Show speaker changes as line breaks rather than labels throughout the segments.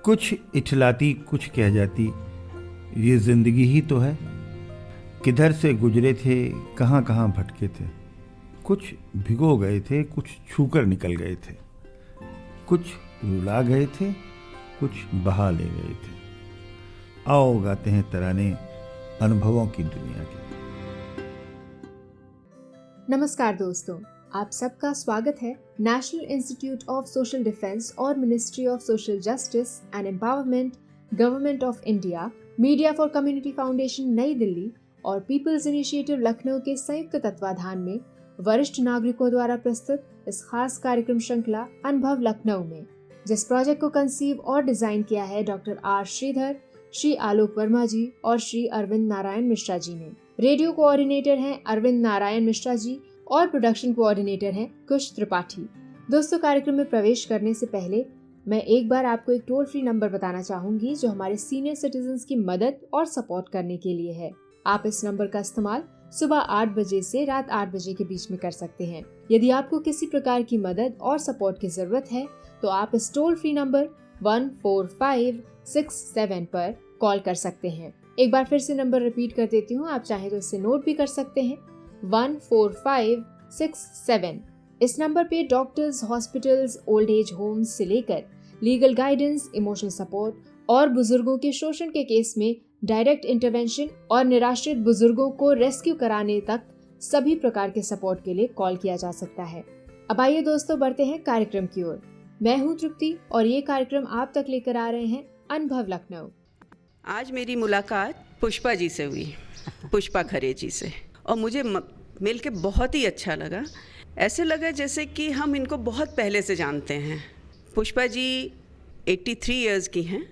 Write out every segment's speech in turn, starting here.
कुछ इठलाती कुछ कह जाती, ये जिंदगी ही तो है। किधर से गुजरे थे, कहाँ कहाँ भटके थे। कुछ भिगो गए थे, कुछ छूकर निकल गए थे। कुछ रुला गए थे, कुछ बहा ले गए थे। आओ गाते हैं तराने अनुभवों की दुनिया के।
नमस्कार दोस्तों, आप सबका स्वागत है national institute of social defence और ministry of social justice and empowerment, government of India, media for community foundation Nai Delhi और पीपल्स इनिशिएटिव लखनऊ के संयुक्त तत्वाधान में वरिष्ठ नागरिकों द्वारा प्रस्तुत इस खास कार्यक्रम श्रृंखला अनुभव लखनऊ में, जिस प्रोजेक्ट को कंसीव और डिजाइन किया है डॉक्टर आर श्रीधर, श्री आलोक वर्मा जी और श्री अरविंद नारायण मिश्रा जी ने। रेडियो कोऑर्डिनेटर हैं अरविंद नारायण मिश्रा जी और प्रोडक्शन कोऑर्डिनेटर हैं कुश त्रिपाठी। दोस्तों, कार्यक्रम में प्रवेश करने से पहले मैं एक बार आपको एक टोल फ्री नंबर बताना चाहूंगी जो हमारे सीनियर सिटीजन्स की मदद और सपोर्ट करने के लिए है। आप इस नंबर का इस्तेमाल सुबह 8 बजे से रात 8 बजे के बीच में कर सकते हैं। यदि आपको किसी प्रकार की मदद और सपोर्ट की जरूरत है तो आप इस टोल फ्री नंबर 14567 पर कॉल कर सकते हैं। एक बार फिर से नंबर रिपीट कर देती हूँ, आप चाहें तो इसे नोट भी कर सकते हैं। 14567। इस नंबर पे doctors, hospitals, old age homes से लेकर लीगल गाइडेंस, इमोशनल सपोर्ट और बुजुर्गों के शोषण के केस में डायरेक्ट इंटरवेंशन और निराश्रित बुजुर्गों को रेस्क्यू कराने तक सभी प्रकार के सपोर्ट के लिए कॉल किया जा सकता है। अब आइए दोस्तों, बढ़ते हैं कार्यक्रम की ओर। मैं हूँ तृप्ति और ये कार्यक्रम आप तक लेकर आ रहे हैं अनुभव लखनऊ।
आज मेरी मुलाकात पुष्पा जी से हुई, पुष्पा खरे जी से, और मुझे मिल के बहुत ही अच्छा लगा। ऐसे लगा जैसे कि हम इनको बहुत पहले से जानते हैं। पुष्पा जी 83 इयर्स की हैं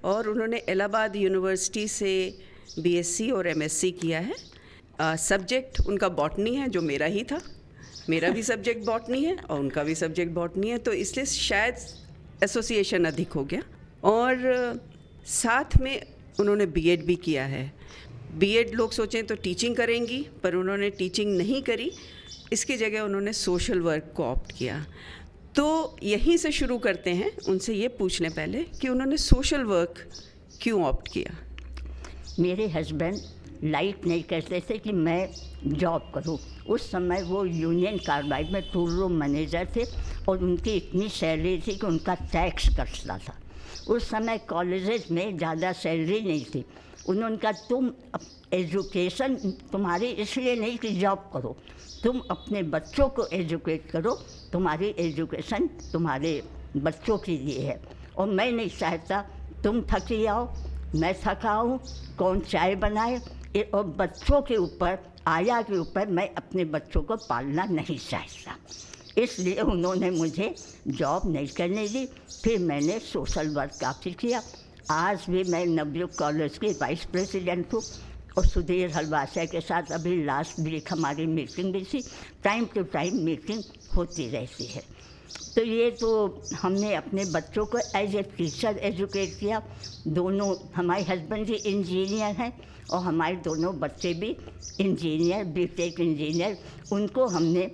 और उन्होंने इलाहाबाद यूनिवर्सिटी से बीएससी और एमएससी किया है। सब्जेक्ट उनका बॉटनी है, जो मेरा ही था। मेरा भी सब्जेक्ट बॉटनी है और उनका भी सब्जेक्ट बॉटनी है, तो इसलिए शायद एसोसिएशन अधिक हो गया। और साथ में उन्होंने बीएड भी किया है। बीएड लोग सोचें तो टीचिंग करेंगी, पर उन्होंने टीचिंग नहीं करी। इसकी जगह उन्होंने सोशल वर्क को ऑप्ट किया। तो यहीं से शुरू करते हैं, उनसे ये पूछने पहले कि उन्होंने सोशल वर्क क्यों ऑप्ट किया।
मेरे हस्बैंड लाइक नहीं करते थे कि मैं जॉब करूं। उस समय वो यूनियन कार्बाइड में टूर रूम मैनेजर थे और उनकी इतनी सैलरी थी कि उनका टैक्स कटता था। उस समय कॉलेजेस में ज़्यादा सैलरी नहीं थी। उन्होंने कहा तुम एजुकेशन तुम्हारी इसलिए नहीं कि जॉब करो, तुम अपने बच्चों को एजुकेट करो, तुम्हारी एजुकेशन तुम्हारे बच्चों के लिए है। और मैं नहीं चाहता तुम थकी आओ, मैं थका हूँ, कौन चाय बनाए। और बच्चों के ऊपर, आया के ऊपर मैं अपने बच्चों को पालना नहीं चाहता। इसलिए उन्होंने मुझे जॉब नहीं करने दी। फिर मैंने सोशल वर्क काफ़ी किया। आज भी मैं नवयुग कॉलेज के वाइस प्रेसिडेंट हूँ और सुधीर हलवासा के साथ अभी लास्ट वीक हमारी मीटिंग भी थी। टाइम टू टाइम मीटिंग होती रहती है। तो ये तो हमने अपने बच्चों को एज ए टीचर एजुकेट किया। दोनों हमारे हस्बैंड जी इंजीनियर हैं और हमारे दोनों बच्चे भी इंजीनियर, बीटेक इंजीनियर। उनको हमने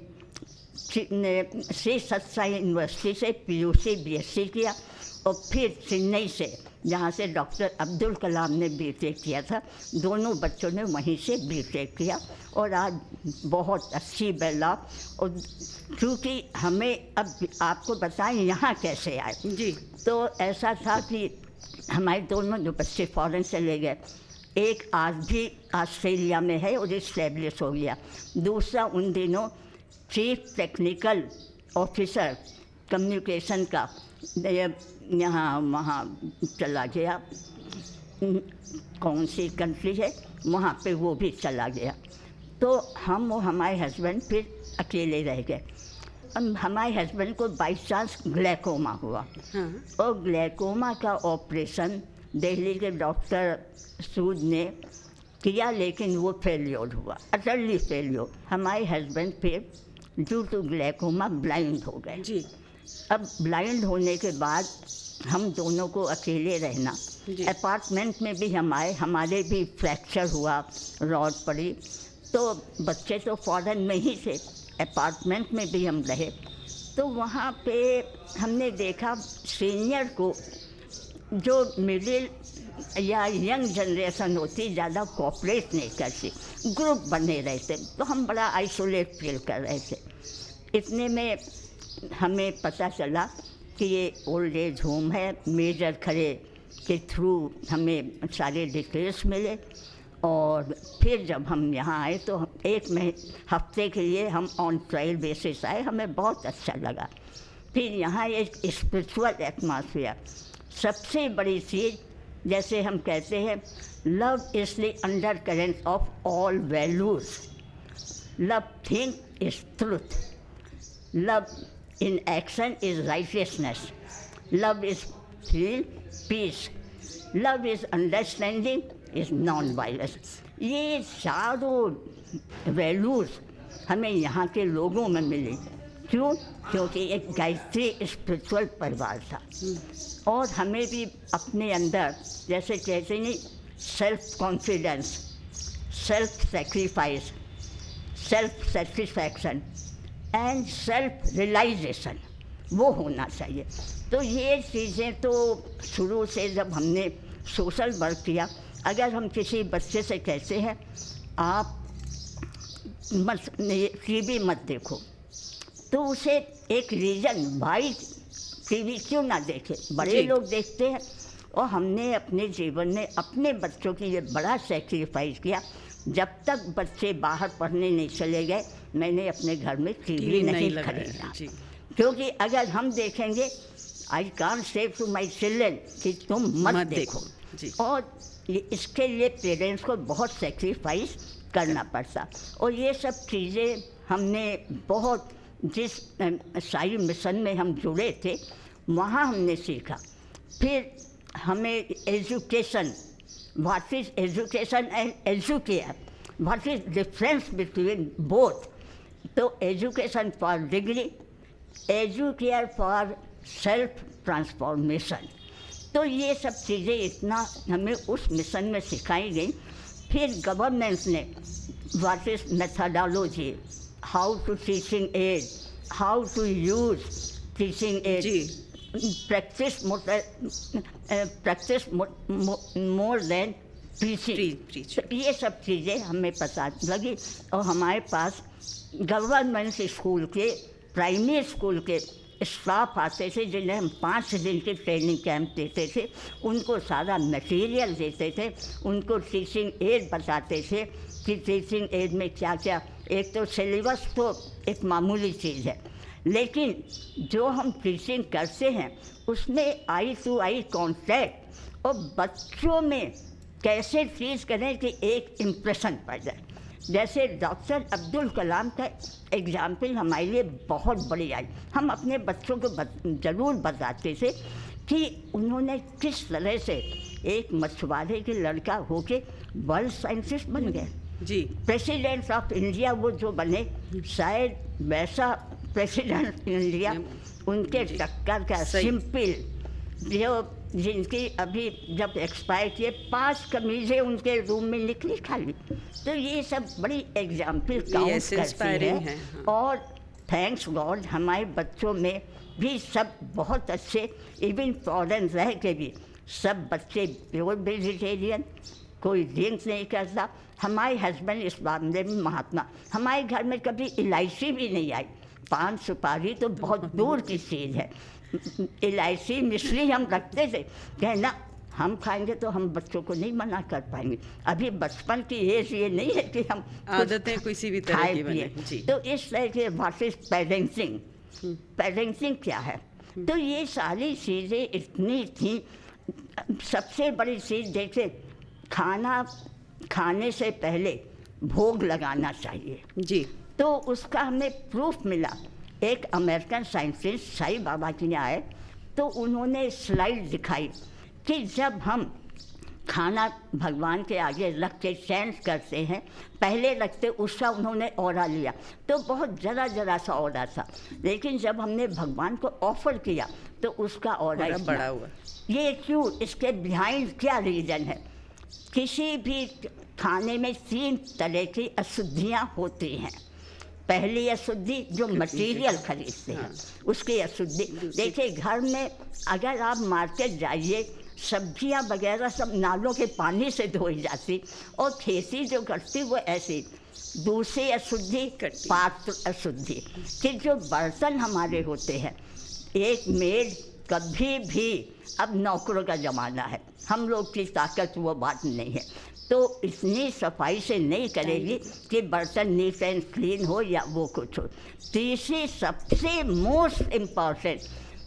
श्री सत्साई यूनिवर्सिटी से पीयूसी बीएससी किया और फिर चेन्नई से, जहाँ से डॉक्टर अब्दुल कलाम ने बीटेक किया था, दोनों बच्चों ने वहीं से बीटेक किया। और आज बहुत अच्छी बदलाव। और क्योंकि हमें अब आपको बताएं यहाँ कैसे आए जी, तो ऐसा था कि हमारे दोनों जो बच्चे फॉरेन चले गए। एक आज भी ऑस्ट्रेलिया में है और इस्टेब्लिश हो गया। दूसरा उन दिनों चीफ टेक्निकल ऑफिसर कम्युनिकेशन का यहाँ वहाँ चला गया। कौन सी कंट्री है वहाँ पे वो भी चला गया। तो हम और हमारे हस्बैंड फिर अकेले रह गए। हमारे हस्बैंड को बाई चांस ग्लैकोमा हुआ। और ग्लैकोमा का ऑपरेशन दिल्ली के डॉक्टर सूद ने किया, लेकिन वो फेल्योर हुआ, अटरली फेल्योर। हमारे हस्बैंड फिर ड्यू टू ग्लैकोमा ब्लाइंड हो गए जी। अब ब्लाइंड होने के बाद हम दोनों को अकेले रहना। अपार्टमेंट में भी हमारे भी फ्रैक्चर हुआ, रॉड पड़ी। तो बच्चे तो फॉरेन में ही थे, अपार्टमेंट में भी हम रहे। तो वहाँ पे हमने देखा सीनियर को जो मिडिल या यंग जनरेशन होती ज़्यादा कोऑपरेट नहीं करती, ग्रुप बने रहते, तो हम बड़ा आइसोलेट फील कर रहे थे। इतने में हमें पता चला कि ये ओल्ड एज होम है। मेजर खरे के थ्रू हमें सारे डिटेल्स मिले और फिर जब हम यहाँ आए तो एक हफ्ते के लिए हम ऑन ट्रायल बेसिस आए, हमें बहुत अच्छा लगा। फिर यहाँ एक स्पिरिचुअल एटमॉस्फेयर, सबसे बड़ी चीज़ जैसे हम कहते हैं love is the under current of all values, love think is truth, love in action is righteousness, love is feel peace, love is understanding is non-violence। ये चारों वैल्यूज़ हमें यहाँ के लोगों में मिली। क्यों? क्योंकि एक गायत्री स्पिरिचुअल परिवार था और हमें भी अपने अंदर जैसे कहते नहीं self confidence, self sacrifice, self satisfaction and self realisation वो होना चाहिए। तो ये चीज़ें तो शुरू से जब हमने सोशल वर्क किया, अगर हम किसी बच्चे से कहते हैं आप टीवी मत देखो, तो उसे एक रीज़न भाई टीवी क्यों ना देखे, बड़े लोग देखते हैं। और हमने अपने जीवन में अपने बच्चों के लिए बड़ा सेक्रीफाइस किया। जब तक बच्चे बाहर पढ़ने नहीं चले गए मैंने अपने घर में टीवी नहीं खरीदा, क्योंकि अगर हम देखेंगे I can't say to my children कि तुम मत देखो। और इसके लिए पेरेंट्स को बहुत सेक्रीफाइस करना पड़ता। और ये सब चीज़ें हमने बहुत जिस साई मिशन में हम जुड़े थे वहाँ हमने सीखा। फिर हमें education, what is education and educare, what is difference between both? तो education for degree, educare for self transformation. तो ये सब चीज़ें इतना हमें उस मिशन में सिखाई गई। फिर गवर्नमेंट ने what is methodology, how to teaching aid, how to use teaching aid, practice more than preaching. ये सब चीज़ें हमें पता लगी। और हमारे पास गवर्नमेंट स्कूल के, प्राइमरी स्कूल के स्टाफ आते थे जिन्हें हम 5 दिन के ट्रेनिंग कैंप देते थे, उनको सारा मटेरियल देते थे, उनको टीचिंग एड बताते थे कि टीचिंग एड में क्या क्या। एक तो सिलेबस तो एक मामूली चीज़ है, लेकिन जो हम टीचिंग करते हैं उसमें आई टू आई कॉन्टैक्ट और बच्चों में कैसे चीज़ करें कि एक इम्प्रेशन पड़ जाए। जैसे डॉक्टर अब्दुल कलाम का एग्जाम्पल हमारे लिए बहुत बड़ी आई। हम अपने बच्चों को ज़रूर बताते थे कि उन्होंने किस तरह से एक मछुआरे के लड़का होके वर्ल्ड साइंटिस्ट बन गए जी। प्रेसिडेंट ऑफ इंडिया वो जो बने, शायद वैसा प्रेसिडेंट इंडिया उनके टक्कर का सिंपल, जो जिनकी अभी जब एक्सपायर किए 5 कमीज़ें उनके रूम में निकली खाली। तो ये सब बड़ी एग्जाम्पल काउंट करती है। और थैंक्स गॉड हमारे बच्चों में भी सब बहुत अच्छे, इवन फॉरेन रह के भी सब बच्चे प्योर वेजिटेरियन, कोई ड्रिंक नहीं करता। हमारे हस्बैंड इस मामले में महात्मा, हमारे घर में कभी इलायची भी नहीं आई। पान सुपारी तो बहुत दूर की चीज़ है, इलायची मिश्री हम रखते थे, कहना हम खाएंगे तो हम बच्चों को नहीं मना कर पाएंगे। अभी बचपन की एज ये नहीं है कि हम
आदतें किसी भी तरह की बने।
तो इस तरह के व्हाट इज पेरेंटिंग, पेरेंटिंग क्या है। तो ये सारी चीज़ें इतनी थी। सबसे बड़ी चीज़ देखिए, खाना खाने से पहले भोग लगाना चाहिए जी। तो उसका हमें प्रूफ मिला। एक अमेरिकन साइंटिस्ट साईं बाबा जी ने आए तो उन्होंने स्लाइड दिखाई कि जब हम खाना भगवान के आगे रख के चैंट करते हैं, पहले रखते उसका उन्होंने ऑरा लिया तो बहुत ज़रा सा ऑरा था, लेकिन जब हमने भगवान को ऑफर किया तो उसका ऑरा बड़ा हुआ। ये क्यों? इसके बिहाइंड क्या रीज़न है? किसी भी खाने में 3 तरह की अशुद्धियाँ होती हैं। पहली अशुद्धि जो मटेरियल खरीदते हैं उसकी अशुद्धि। देखिए घर में अगर आप मार्केट जाइए सब्जियां वगैरह सब नालों के पानी से धोई जाती, और खेती जो करती वो ऐसी दूसरी अशुद्धि, पात्र अशुद्धि। कि जो बर्तन हमारे होते हैं, एक मेड कभी भी, अब नौकरों का ज़माना है, हम लोग की ताकत वो बात नहीं है, तो इतनी सफाई से नहीं करेगी कि बर्तन नीट एंड क्लीन हो या वो कुछ हो। तीसरी सबसे मोस्ट इम्पॉर्टेंट,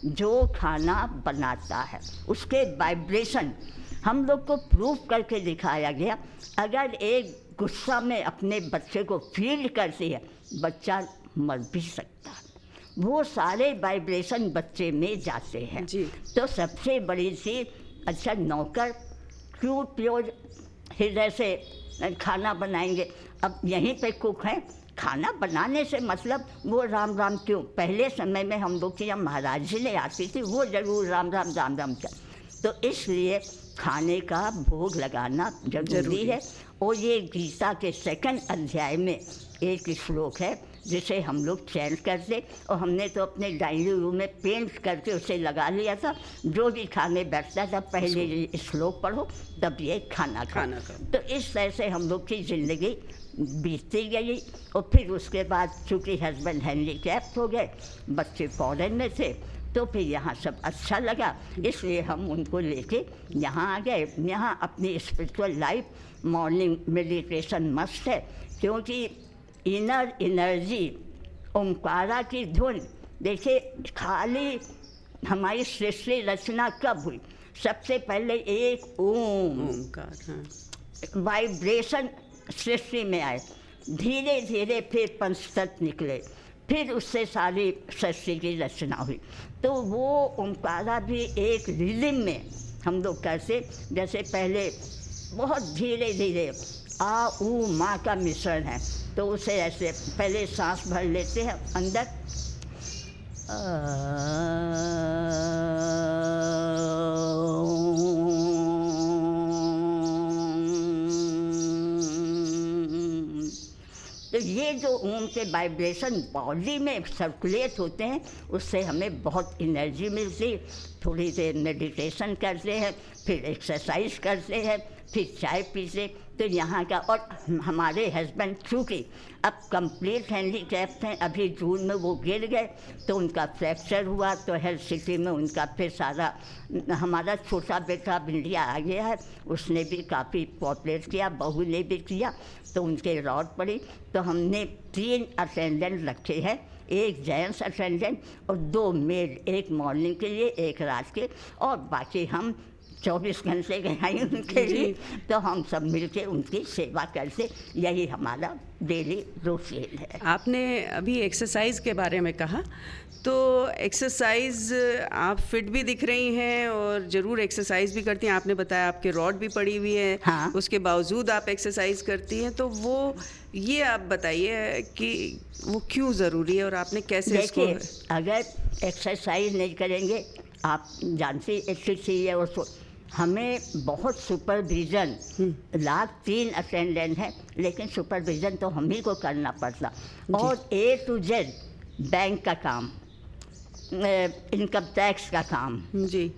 जो खाना बनाता है उसके वाइब्रेशन हम लोग को प्रूव करके दिखाया गया। अगर एक गुस्सा में अपने बच्चे को फील करती है, बच्चा मर भी सकता है, वो सारे वाइब्रेशन बच्चे में जाते हैं
जी।
तो सबसे बड़ी चीज़, अच्छा नौकर क्यों प्योर हृदय से खाना बनाएंगे? अब यहीं पे कुक हैं, खाना बनाने से मतलब वो राम राम क्यों? पहले समय में हम लोग की जब महाराज जी ने आती थी वो ज़रूर राम राम राम राम क्या, तो इसलिए खाने का भोग लगाना जरूरी है। और ये गीता के 2 अध्याय में एक श्लोक है जिसे हम लोग चैंट करते, और हमने तो अपने डायरी रूम में पेंट करके उसे लगा लिया था। जो भी खाने बैठता था पहले ये श्लोक पढ़ो तब ये खाना खाओ। तो इस तरह से हम लोग की ज़िंदगी बीतती गई। और फिर उसके बाद चूँकि हस्बैंड हैंडीकैप्ट हो गए, बच्चे फॉरेन में थे, तो फिर यहाँ सब अच्छा लगा, इसलिए हम उनको लेके यहाँ आ गए। यहाँ अपनी spiritual life, morning meditation must है, क्योंकि इनर एनर्जी, ओंकारा की धुन। देखिए खाली हमारी सृष्टि रचना कब हुई? सबसे पहले एक ओंकार, हाँ, वाइब्रेशन सृष्टि में आए, धीरे धीरे फिर पंचतत्व निकले, फिर उससे सारी सृष्टि की रचना हुई। तो वो ओंकारा भी एक रिदम में हम लोग कैसे, जैसे पहले बहुत धीरे धीरे आ ऊ माँ का मिश्रण है, तो उसे ऐसे पहले सांस भर लेते हैं अंदर, तो ये जो ओम के वाइब्रेशन बॉडी में सर्कुलेट होते हैं, उससे हमें बहुत एनर्जी मिलती। थोड़ी देर मेडिटेशन करते हैं, फिर एक्सरसाइज करते हैं, फिर चाय पीते। तो यहाँ का, और हमारे हस्बैंड चूँकि अब कंप्लीट हैंडीकैप्ट हैं, अभी जून में वो गिर गए तो उनका फ्रैक्चर हुआ, तो हेल्थ सिटी में उनका फिर सारा, हमारा छोटा बेटा इंडिया आ गया है, उसने भी काफ़ी कोऑपरेट किया, बहू ने भी किया, तो उनके रॉड पड़ी। तो हमने 3 अटेंडेंट रखे हैं, एक जेंट्स अटेंडेंट और 2 मेड, एक मॉर्निंग के लिए एक रात के, और बाकी हम 24 घंटे गए उनके लिए। तो हम सब मिलके उनकी सेवा करते, यही हमारा डेली रूटीन है।
आपने अभी एक्सरसाइज के बारे में कहा, तो एक्सरसाइज, आप फिट भी दिख रही हैं और ज़रूर एक्सरसाइज भी करती हैं। आपने बताया आपके रॉड भी पड़ी हुई है,
हाँ।
उसके बावजूद आप एक्सरसाइज करती हैं, तो वो ये आप बताइए कि वो क्यों ज़रूरी है और आपने कैसे इसको?
अगर एक्सरसाइज नहीं करेंगे, आप जानते एक्सरसाइज और हमें बहुत सुपरविज़न, 3 अटेंडेंट हैं, लेकिन सुपरविज़न तो हम ही को करना पड़ता। और A to Z बैंक का काम, इनकम टैक्स का काम,
जी,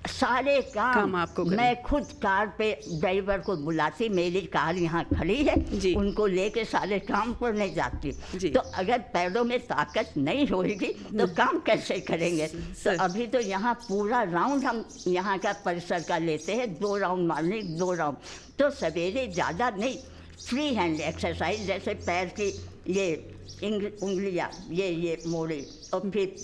सारे काम
आपको
मैं खुद कार पे ड्राइवर को बुलाती, मेरी कार यहाँ खड़ी है, उनको लेके सारे काम पर नहीं जाती। तो अगर पैरों में ताकत नहीं होगी तो काम कैसे करेंगे? तो अभी तो यहाँ पूरा राउंड हम यहाँ का परिसर का लेते हैं, 2 राउंड मॉर्निंग, 2 राउंड। तो सवेरे ज़्यादा नहीं, फ्री हैंड एक्सरसाइज, जैसे पैर की ये उंगलियाँ ये मोड़ी, और फिर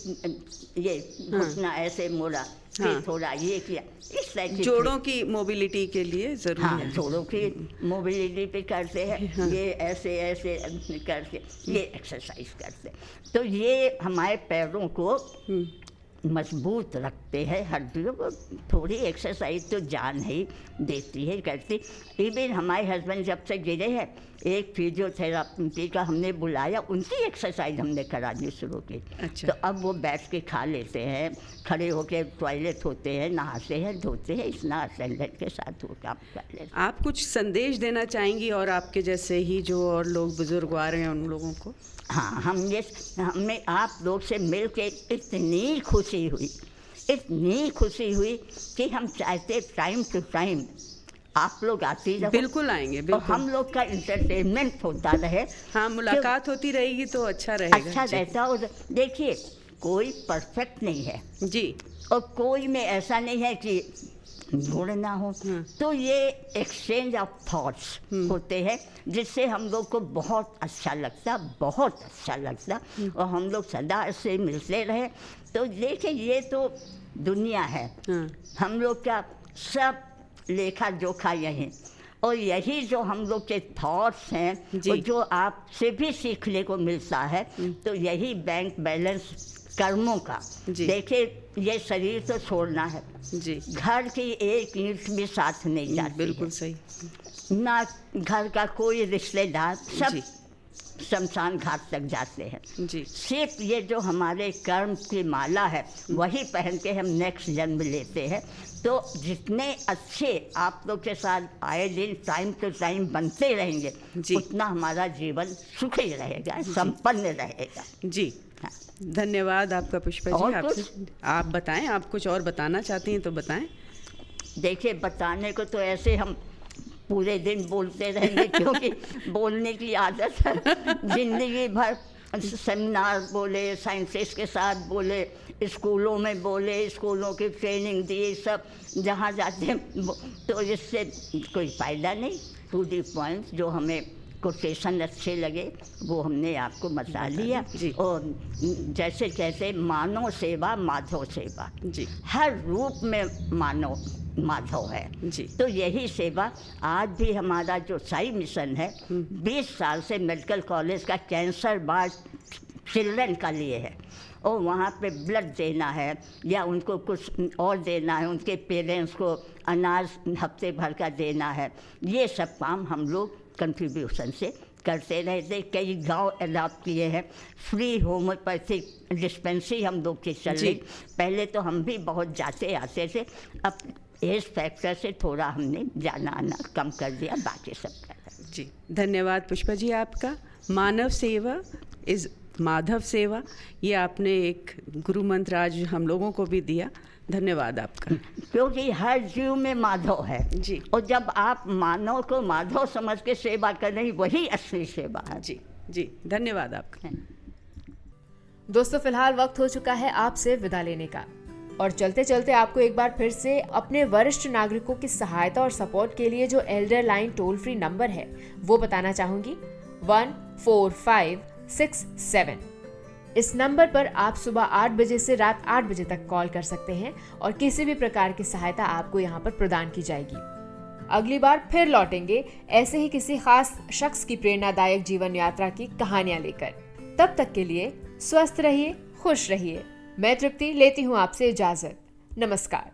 ये घुटना ऐसे मोड़ा, फिर थोड़ा ये किया, इस तरह
जोड़ों की मोबिलिटी के लिए ज़रूरी है।
जोड़ों की मोबिलिटी पे करते हैं, ये ऐसे ऐसे करके ये एक्सरसाइज करते। तो ये हमारे पैरों को मजबूत रखते हैं, हड्डियों को। थोड़ी एक्सरसाइज तो जान ही देती है, करती। इवन हमारे हस्बैंड जब से गिरे हैं, एक फिजियोथेरापी का हमने बुलाया, उनकी एक्सरसाइज हमने करानी शुरू की।
अच्छा।
तो अब वो बैठ के खा लेते हैं, खड़े होकर टॉयलेट होते हैं, नहाते हैं, धोते हैं, इतना अटेंडेंट के साथ वो काम कर लेते हैं।
आप कुछ संदेश देना चाहेंगी और आपके जैसे ही जो और लोग बुजुर्ग आ रहे हैं उन लोगों को?
हाँ, हमें आप लोग से मिल के इतनी खुशी हुई, इतनी खुशी हुई कि हम चाहते टाइम टू टाइम आप लोग आती रहो,
बिल्कुल आएंगे,
और
बिल्कुल।
हम लोग का इंटरटेनमेंट होता रहे।
हाँ, मुलाकात होती रहेगी तो अच्छा रहेगा।
अच्छा
जी।
रहता। और देखिए, कोई परफेक्ट नहीं है,
जी।
और कोई में ऐसा नहीं है कि गुण ना हो। तो ये एक्सचेंज ऑफ थॉट्स होते हैं, जिससे हम लोग को बहुत अच्छा लगता, बहुत अच्छा लगता। और हम लोग सदा से मिलते रहे। तो देखिए, ये तो दुनिया है,
हाँ।
हम लोग का सब लेखा जोखा यही, और यही जो हम लोग के थॉट्स हैं,
जी।
और जो आपसे भी सीखने को मिलता है, तो यही बैंक बैलेंस कर्मों का।
जी।
देखिए, ये शरीर तो छोड़ना है,
जी।
घर की एक ईंट भी साथ नहीं जाती
बिल्कुल
है।
सही।
ना घर का कोई रिश्तेदार, सब
जी।
शमशान घाट तक जाते हैं।
जी।
सिर्फ ये जो हमारे कर्म की माला है, वही पहन के हम नेक्स्ट जन्म लेते हैं। तो जितने अच्छे आप लोग के साथ आए दिन टाइम टू टाइम बनते रहेंगे,
जी।
उतना हमारा जीवन सुखी रहेगा, संपन्न रहेगा।
जी।
हाँ।
धन्यवाद आपका पुष्पा जी।
और
आपसे आप बताएं, आप कुछ और बताना चाहती हैं तो बताएं।
देखिए, बताने को तो ऐसे हम पूरे दिन बोलते रहेंगे, क्योंकि बोलने की आदत है। जिंदगी भर सेमिनार बोले, साइंसेस के साथ बोले, स्कूलों में बोले, स्कूलों की ट्रेनिंग दी, सब जहाँ जाते हैं तो इससे कोई फ़ायदा नहीं। टू दी पॉइंट, जो हमें कोटेशन अच्छे लगे वो हमने आपको बता दिया।
जी।
और जैसे कहते मानव सेवा माधव सेवा,
जी।
हर रूप में मानव माधव है।
जी।
तो यही सेवा आज भी हमारा जो साई मिशन है, 20 साल से मेडिकल कॉलेज का कैंसर वार्ड चिल्ड्रन का लिए है, और वहाँ पे ब्लड देना है या उनको कुछ और देना है, उनके पेरेंट्स को अनाज हफ्ते भर का देना है, ये सब काम हम लोग कंट्रीब्यूशन से करते रहते। कई गांव अडॉप्ट किए हैं, फ्री होम्योपैथिक डिस्पेंसरी हम लोग की चल रही। पहले तो हम भी बहुत जाते आते थे, अब एज फैक्टर से थोड़ा हमने जाना आना कम कर दिया, बाकी सब कर रहे।
जी। धन्यवाद पुष्पा जी आपका। मानव सेवा इज़ माधव सेवा, ये आपने एक गुरु मंत्र आज हम लोगों को भी दिया। धन्यवाद आपका।
क्योंकि हर जीव में माधव है।
जी।
और जब आप मानव को माधव समझ के सेवा कर रही, वही असली सेवा है।
जी। जी। धन्यवाद आपका।
दोस्तों, फिलहाल वक्त हो चुका है आपसे विदा लेने का, और चलते चलते आपको एक बार फिर से अपने वरिष्ठ नागरिकों की सहायता और सपोर्ट के लिए जो Elder line toll free number है वो बताना चाहूंगी, 14567। इस नंबर पर आप सुबह 8 बजे से रात 8 बजे तक कॉल कर सकते हैं और किसी भी प्रकार की सहायता आपको यहाँ पर प्रदान की जाएगी। अगली बार फिर लौटेंगे ऐसे ही किसी खास शख्स की प्रेरणादायक जीवन यात्रा की कहानियां लेकर। तब तक के लिए स्वस्थ रहिए, खुश रहिए। मैं तृप्ति लेती हूँ आपसे इजाजत। नमस्कार।